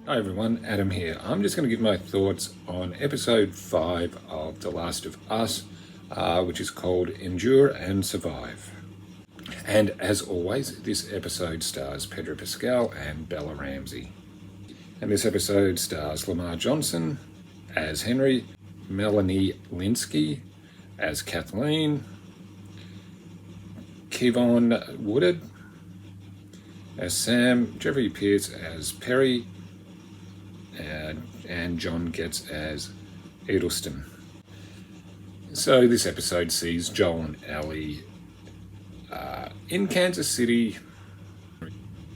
Hi everyone, Adam here. I'm just going to give my thoughts on episode 5 of The Last of Us, which is called Endure and Survive. And as always, this episode stars Pedro Pascal and Bella Ramsey. And this episode stars Lamar Johnson as Henry, Melanie Lynskey as Kathleen, Kevon Woodard as Sam, Jeffrey Pierce as Perry, and John Getz as Edelston. So this episode sees Joel and Ellie in Kansas City,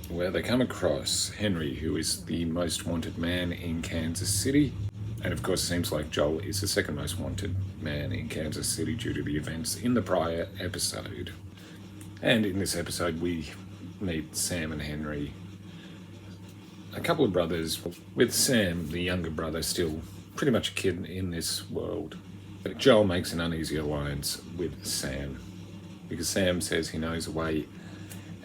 where they come across Henry, who is the most wanted man in Kansas City. And of course, it seems like Joel is the second most wanted man in Kansas City due to the events in the prior episode. And in this episode, we meet Sam and Henry, a couple of brothers, with Sam, the younger brother, still pretty much a kid in this world. But Joel makes an uneasy alliance with Sam, because Sam says he knows a way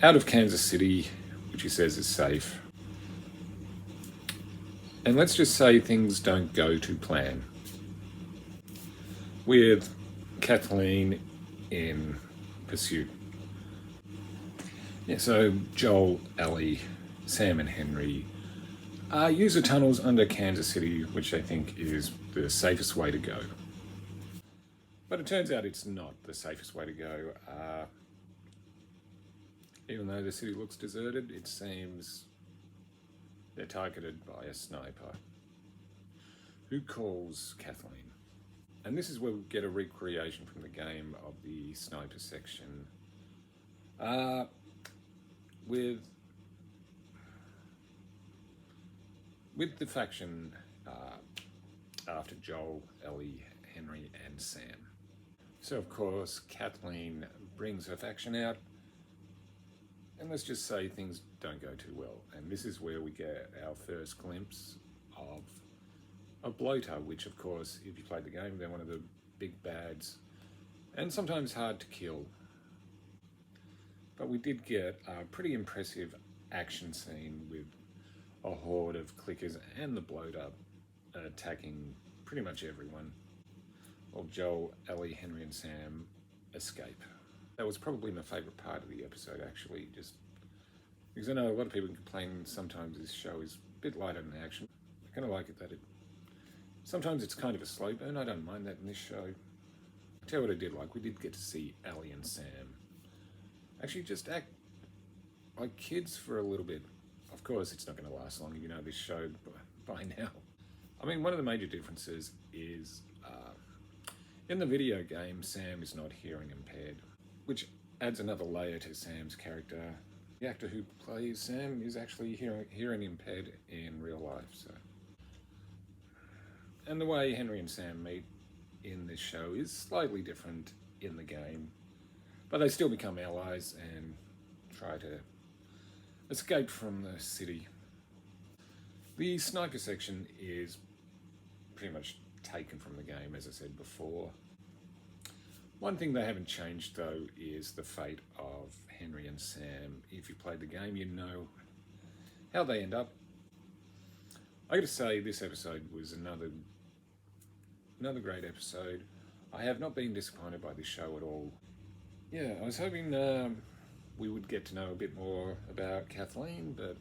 out of Kansas City, which he says is safe. And let's just say things don't go to plan, with Kathleen in pursuit. Yeah, so Joel, Ellie, Sam and Henry use the tunnels under Kansas City, which I think is the safest way to go. But it turns out it's not the safest way to go. Even though the city looks deserted, it seems they're targeted by a sniper who calls Kathleen. And this is where we get a recreation from the game of the sniper section, with the faction after Joel, Ellie, Henry, and Sam. So of course, Kathleen brings her faction out, and let's just say things don't go too well. And this is where we get our first glimpse of a bloater, which of course, if you played the game, they're one of the big bads, and sometimes hard to kill. But we did get a pretty impressive action scene with a horde of clickers and the bloater attacking pretty much everyone, while Joel, Ellie, Henry and Sam escape. That was probably my favourite part of the episode, actually, just because I know a lot of people complain sometimes this show is a bit lighter in action. I kind of like it that sometimes it's kind of a slow burn. I don't mind that in this show. I'll tell you what I did like. We did get to see Ellie and Sam actually just act like kids for a little bit. Of course, it's not going to last long if you know this show by now. I mean, one of the major differences is in the video game, Sam is not hearing impaired, which adds another layer to Sam's character. The actor who plays Sam is actually hearing impaired in real life. So, and the way Henry and Sam meet in this show is slightly different in the game, but they still become allies and try to escape from the city. The sniper section is pretty much taken from the game, as I said before. One thing they haven't changed though is the fate of Henry and Sam. If you played the game, you know how they end up. I gotta say, this episode was another great episode. I have not been disappointed by this show at all. Yeah, I was hoping we would get to know a bit more about Kathleen, but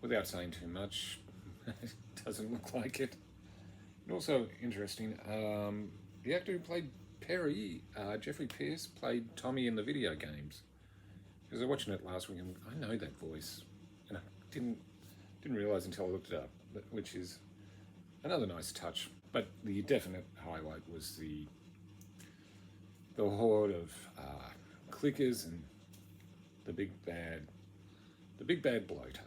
without saying too much, it doesn't look like it. And also interesting, the actor who played Perry, Jeffrey Pierce, played Tommy in the video games. Because I was watching it last week and I know that voice, and I didn't realise until I looked it up, which is another nice touch. But the definite highlight was the horde of clickers and the big bad bloater.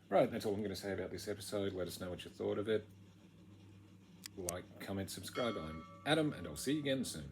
Right, that's all I'm going to say about this episode. Let us know what you thought of it. Like, comment, subscribe. I'm Adam, and I'll see you again soon.